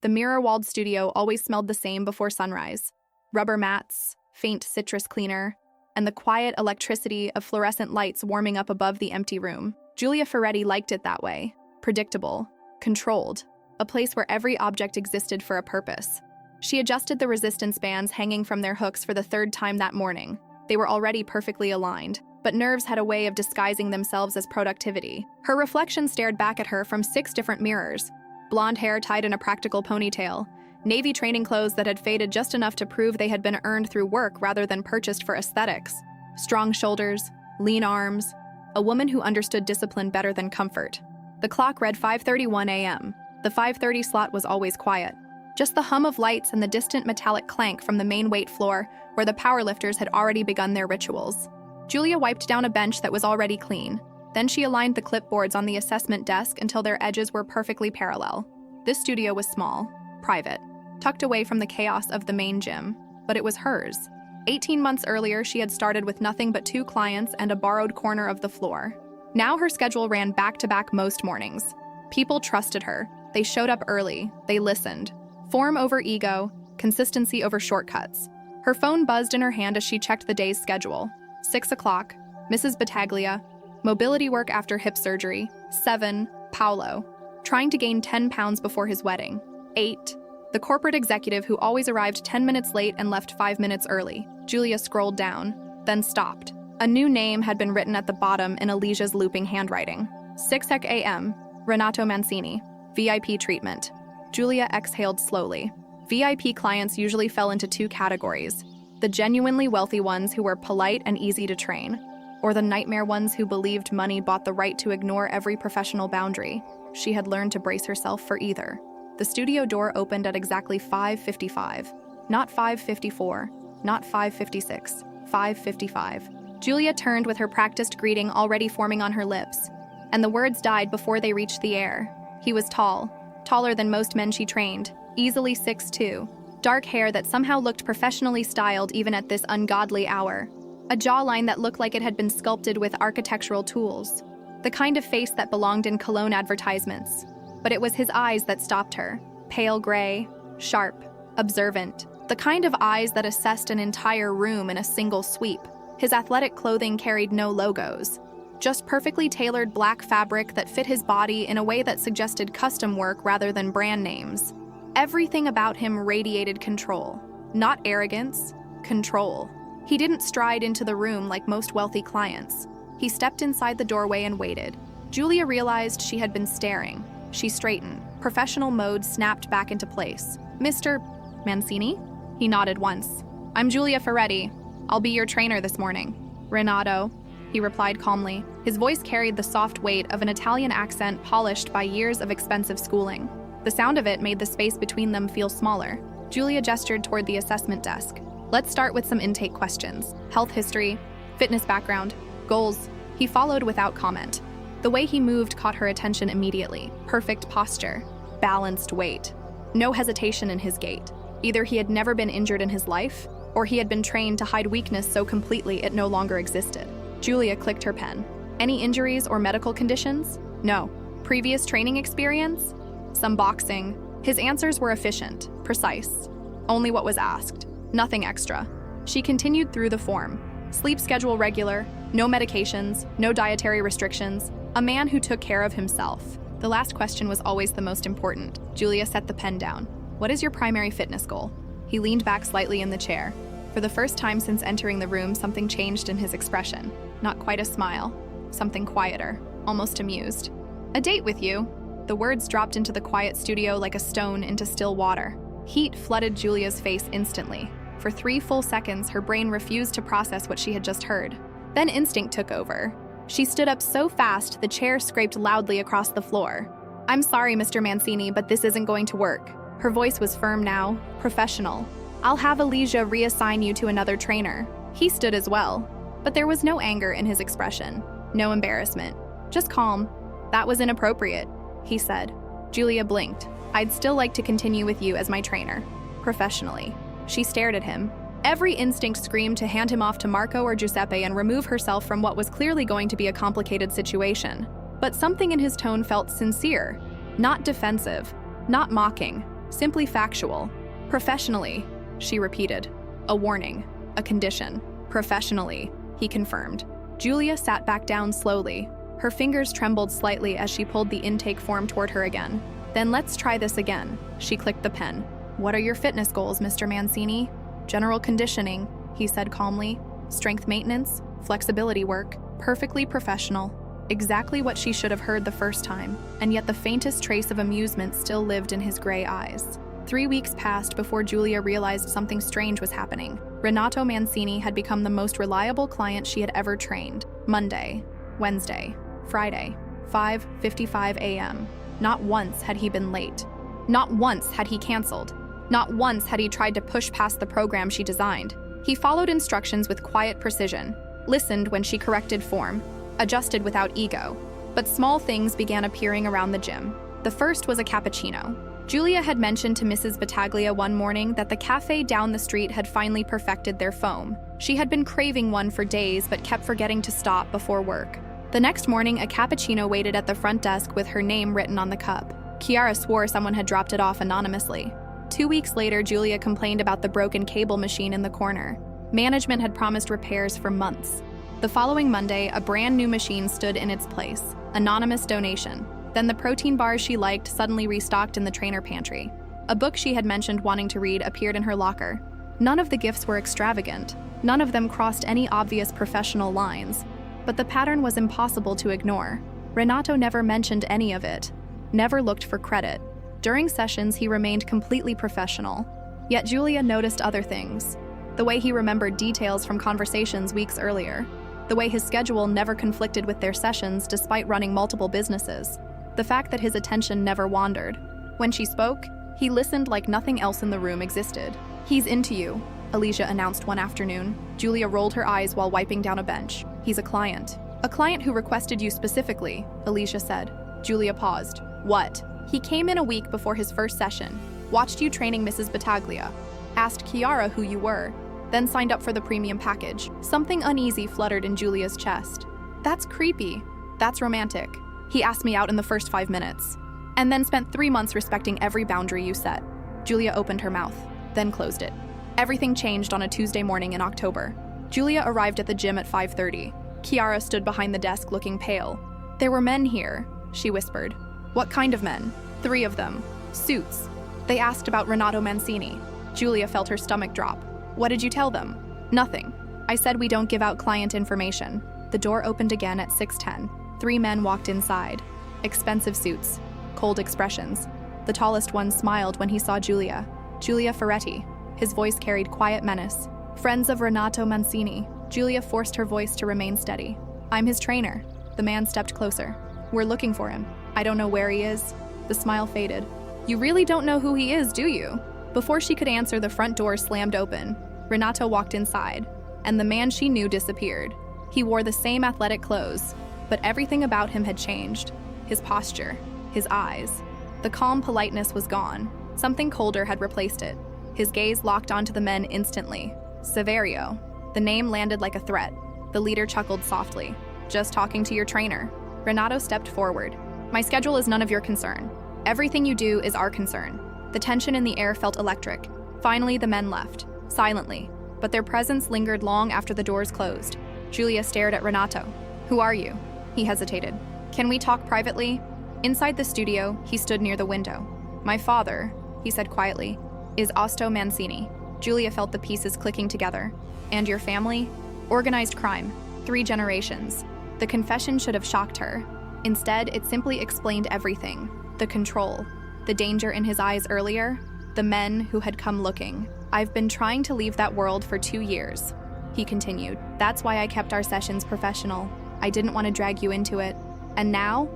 The mirror-walled studio always smelled the same before sunrise. Rubber mats, faint citrus cleaner, and the quiet electricity of fluorescent lights warming up above the empty room. Giulia Ferretti liked it that way. Predictable, controlled, a place where every object existed for a purpose. She adjusted the resistance bands hanging from their hooks for the third time that morning. They were already perfectly aligned, but nerves had a way of disguising themselves as productivity. Her reflection stared back at her from 6 different mirrors. Blonde hair tied in a practical ponytail, navy training clothes that had faded just enough to prove they had been earned through work rather than purchased for aesthetics. Strong shoulders, lean arms, a woman who understood discipline better than comfort. The clock read 5:31 a.m. The 5:30 slot was always quiet. Just the hum of lights and the distant metallic clank from the main weight floor where the powerlifters had already begun their rituals. Giulia wiped down a bench that was already clean. Then she aligned the clipboards on the assessment desk until their edges were perfectly parallel. This studio was small, private, tucked away from the chaos of the main gym, but it was hers. 18 months earlier, she had started with nothing but 2 clients and a borrowed corner of the floor. Now her schedule ran back-to-back most mornings. People trusted her. They showed up early. They listened. Form over ego, consistency over shortcuts. Her phone buzzed in her hand as she checked the day's schedule. 6 o'clock, Mrs. Battaglia. Mobility work after hip surgery. 7, Paolo. Trying to gain 10 pounds before his wedding. 8, the corporate executive who always arrived 10 minutes late and left 5 minutes early. Giulia scrolled down, then stopped. A new name had been written at the bottom in Alicia's looping handwriting. 6 a.m., Renato Mancini. VIP treatment. Giulia exhaled slowly. VIP clients usually fell into 2 categories: the genuinely wealthy ones who were polite and easy to train, or the nightmare ones who believed money bought the right to ignore every professional boundary. She had learned to brace herself for either. The studio door opened at exactly 5:55. Not 5:54, not 5:56, 5:55. Giulia turned with her practiced greeting already forming on her lips, and the words died before they reached the air. He was tall, taller than most men she trained, easily 6'2", dark hair that somehow looked professionally styled even at this ungodly hour, a jawline that looked like it had been sculpted with architectural tools, the kind of face that belonged in cologne advertisements. But it was his eyes that stopped her, pale gray, sharp, observant, the kind of eyes that assessed an entire room in a single sweep. His athletic clothing carried no logos, just perfectly tailored black fabric that fit his body in a way that suggested custom work rather than brand names. Everything about him radiated control, not arrogance, control. He didn't stride into the room like most wealthy clients. He stepped inside the doorway and waited. Giulia realized she had been staring. She straightened. Professional mode snapped back into place. "Mr. Mancini?" He nodded once. "I'm Giulia Ferretti. I'll be your trainer this morning." "Renato," he replied calmly. His voice carried the soft weight of an Italian accent polished by years of expensive schooling. The sound of it made the space between them feel smaller. Giulia gestured toward the assessment desk. "Let's start with some intake questions. Health history, fitness background, goals." He followed without comment. The way he moved caught her attention immediately. Perfect posture, balanced weight, no hesitation in his gait. Either he had never been injured in his life, or he had been trained to hide weakness so completely it no longer existed. Giulia clicked her pen. "Any injuries or medical conditions?" "No." "Previous training experience?" "Some boxing." His answers were efficient, precise. Only what was asked, nothing extra. She continued through the form. Sleep schedule regular, no medications, no dietary restrictions, a man who took care of himself. The last question was always the most important. Giulia set the pen down. "What is your primary fitness goal?" He leaned back slightly in the chair. For the first time since entering the room, something changed in his expression. Not quite a smile, something quieter, almost amused. "A date with you." The words dropped into the quiet studio like a stone into still water. Heat flooded Giulia's face instantly. For 3 full seconds, her brain refused to process what she had just heard. Then instinct took over. She stood up so fast the chair scraped loudly across the floor. "I'm sorry, Mr. Mancini, but this isn't going to work." Her voice was firm now, professional. "I'll have Alicia reassign you to another trainer." He stood as well, but there was no anger in his expression, no embarrassment, just calm. "That was inappropriate," he said. Giulia blinked. "I'd still like to continue with you as my trainer, professionally." She stared at him. Every instinct screamed to hand him off to Marco or Giuseppe and remove herself from what was clearly going to be a complicated situation. But something in his tone felt sincere, not defensive, not mocking. Simply factual. Professionally, she repeated. A warning. A condition. Professionally, he confirmed. Julia sat back down slowly. Her fingers trembled slightly as she pulled the intake form toward her again. Then let's try this again. She clicked the pen. What are your fitness goals, Mr. Mancini? General conditioning, he said calmly. Strength maintenance, flexibility work, perfectly professional. Exactly what she should have heard the first time, and yet the faintest trace of amusement still lived in his gray eyes. 3 weeks passed before Julia realized something strange was happening. Renato Mancini had become the most reliable client she had ever trained. Monday, Wednesday, Friday, 5:55 a.m. Not once had he been late. Not once had he canceled. Not once had he tried to push past the program she designed. He followed instructions with quiet precision, listened when she corrected form, adjusted without ego. But small things began appearing around the gym. The first was a cappuccino. Julia had mentioned to Mrs. Battaglia one morning that the cafe down the street had finally perfected their foam. She had been craving one for days but kept forgetting to stop before work. The next morning, a cappuccino waited at the front desk with her name written on the cup. Chiara swore someone had dropped it off anonymously. 2 weeks later, Julia complained about the broken cable machine in the corner. Management had promised repairs for months. The following Monday, a brand new machine stood in its place. Anonymous donation. Then the protein bars she liked suddenly restocked in the trainer pantry. A book she had mentioned wanting to read appeared in her locker. None of the gifts were extravagant. None of them crossed any obvious professional lines. But the pattern was impossible to ignore. Renato never mentioned any of it. Never looked for credit. During sessions, he remained completely professional. Yet Julia noticed other things. The way he remembered details from conversations weeks earlier. The way his schedule never conflicted with their sessions despite running multiple businesses. The fact that his attention never wandered. When she spoke, he listened like nothing else in the room existed. He's into you, Alicia announced one afternoon. Julia rolled her eyes while wiping down a bench. He's a client. A client who requested you specifically, Alicia said. Julia paused. What? He came in a week before his first session, watched you training Mrs. Battaglia, asked Chiara who you were, then signed up for the premium package. Something uneasy fluttered in Julia's chest. That's creepy. That's romantic. He asked me out in the first 5 minutes, and then spent 3 months respecting every boundary you set. Julia opened her mouth, then closed it. Everything changed on a Tuesday morning in October. Julia arrived at the gym at 5:30. Chiara stood behind the desk looking pale. There were men here, she whispered. What kind of men? 3 of them. Suits. They asked about Renato Mancini. Julia felt her stomach drop. What did you tell them? Nothing. I said we don't give out client information. The door opened again at 6:10. 3 men walked inside. Expensive suits. Cold expressions. The tallest one smiled when he saw Julia. Julia Ferretti. His voice carried quiet menace. Friends of Renato Mancini. Julia forced her voice to remain steady. I'm his trainer. The man stepped closer. We're looking for him. I don't know where he is. The smile faded. You really don't know who he is, do you? Before she could answer, the front door slammed open. Renato walked inside, and the man she knew disappeared. He wore the same athletic clothes, but everything about him had changed. His posture, his eyes. The calm politeness was gone. Something colder had replaced it. His gaze locked onto the men instantly. Severio. The name landed like a threat. The leader chuckled softly. Just talking to your trainer. Renato stepped forward. My schedule is none of your concern. Everything you do is our concern. The tension in the air felt electric. Finally, the men left, silently, but their presence lingered long after the doors closed. Julia stared at Renato. Who are you? He hesitated. Can we talk privately? Inside the studio, he stood near the window. My father, he said quietly, is Osto Mancini. Julia felt the pieces clicking together. And your family? Organized crime. 3 generations. The confession should have shocked her. Instead, it simply explained everything. The control. The danger in his eyes earlier. The men who had come looking. I've been trying to leave that world for 2 years, he continued. That's why I kept our sessions professional. I didn't want to drag you into it. And now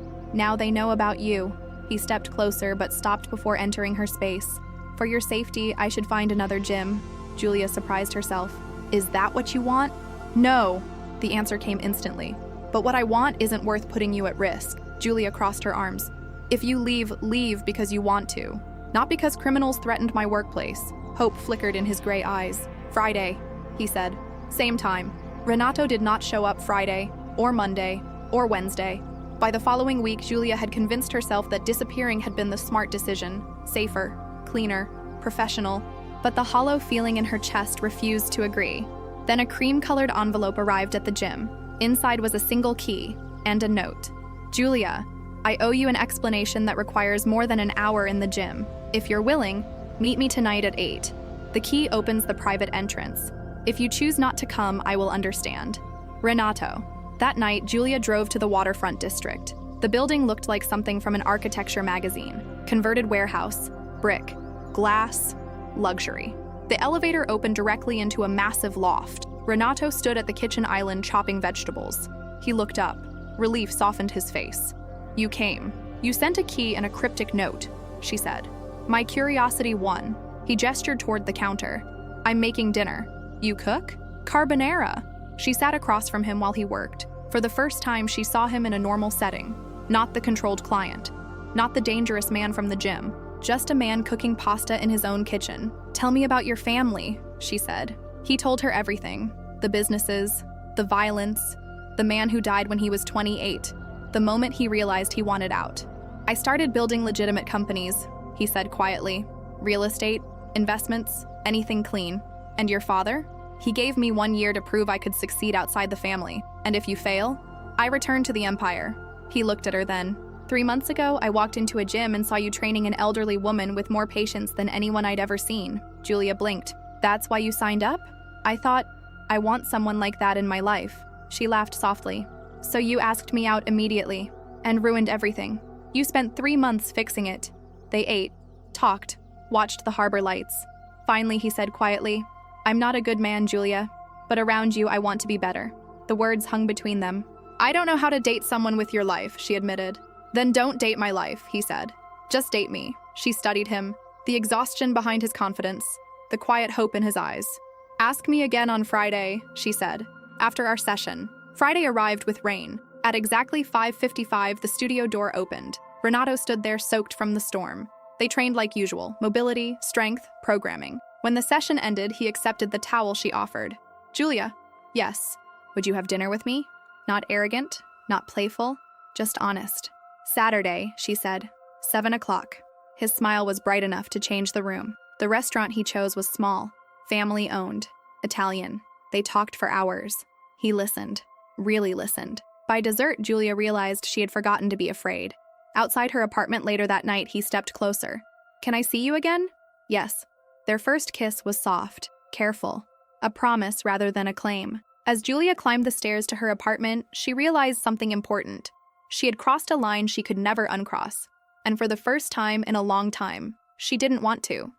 they know about you. He stepped closer but stopped before entering her space. For your safety, I should find another gym. Julia surprised herself. Is that what you want? No, the answer came instantly. But what I want isn't worth putting you at risk. Julia crossed her arms. If you leave because you want to. Not because criminals threatened my workplace. Hope flickered in his gray eyes. Friday, he said. Same time. Renato did not show up Friday, or Monday, or Wednesday. By the following week, Julia had convinced herself that disappearing had been the smart decision. Safer, cleaner, professional, but the hollow feeling in her chest refused to agree. Then a cream-colored envelope arrived at the gym. Inside was a single key and a note. Julia, I owe you an explanation that requires more than an hour in the gym. If you're willing, meet me tonight at 8. The key opens the private entrance. If you choose not to come, I will understand. Renato. That night, Julia drove to the waterfront district. The building looked like something from an architecture magazine. Converted warehouse, brick, glass, luxury. The elevator opened directly into a massive loft. Renato stood at the kitchen island chopping vegetables. He looked up. Relief softened his face. You came. You sent a key and a cryptic note, she said. My curiosity won. He gestured toward the counter. I'm making dinner. You cook? Carbonara. She sat across from him while he worked. For the first time, she saw him in a normal setting. Not the controlled client. Not the dangerous man from the gym. Just a man cooking pasta in his own kitchen. Tell me about your family, she said. He told her everything. The businesses, the violence, the man who died when he was 28. The moment he realized he wanted out. I started building legitimate companies, he said quietly. Real estate, investments, anything clean. And your father? He gave me 1 year to prove I could succeed outside the family. And if you fail, I return to the empire. He looked at her then. 3 months ago, I walked into a gym and saw you training an elderly woman with more patience than anyone I'd ever seen. Julia blinked. That's why you signed up? I thought, I want someone like that in my life. She laughed softly. So you asked me out immediately and ruined everything. You spent 3 months fixing it. They ate, talked, watched the harbor lights. Finally, he said quietly, I'm not a good man, Julia, but around you I want to be better. The words hung between them. I don't know how to date someone with your life, she admitted. Then don't date my life, he said. Just date me. She studied him, the exhaustion behind his confidence, the quiet hope in his eyes. Ask me again on Friday, she said, after our session. Friday arrived with rain. At exactly 5:55, the studio door opened. Renato stood there soaked from the storm. They trained like usual, mobility, strength, programming. When the session ended, he accepted the towel she offered. Julia, yes. Would you have dinner with me? Not arrogant, not playful, just honest. Saturday, she said, 7 o'clock. His smile was bright enough to change the room. The restaurant he chose was small, family-owned, Italian. They talked for hours. He listened, really listened. By dessert, Julia realized she had forgotten to be afraid. Outside her apartment later that night, he stepped closer. Can I see you again? Yes. Their first kiss was soft, careful, a promise rather than a claim. As Julia climbed the stairs to her apartment, she realized something important. She had crossed a line she could never uncross. And for the first time in a long time, she didn't want to.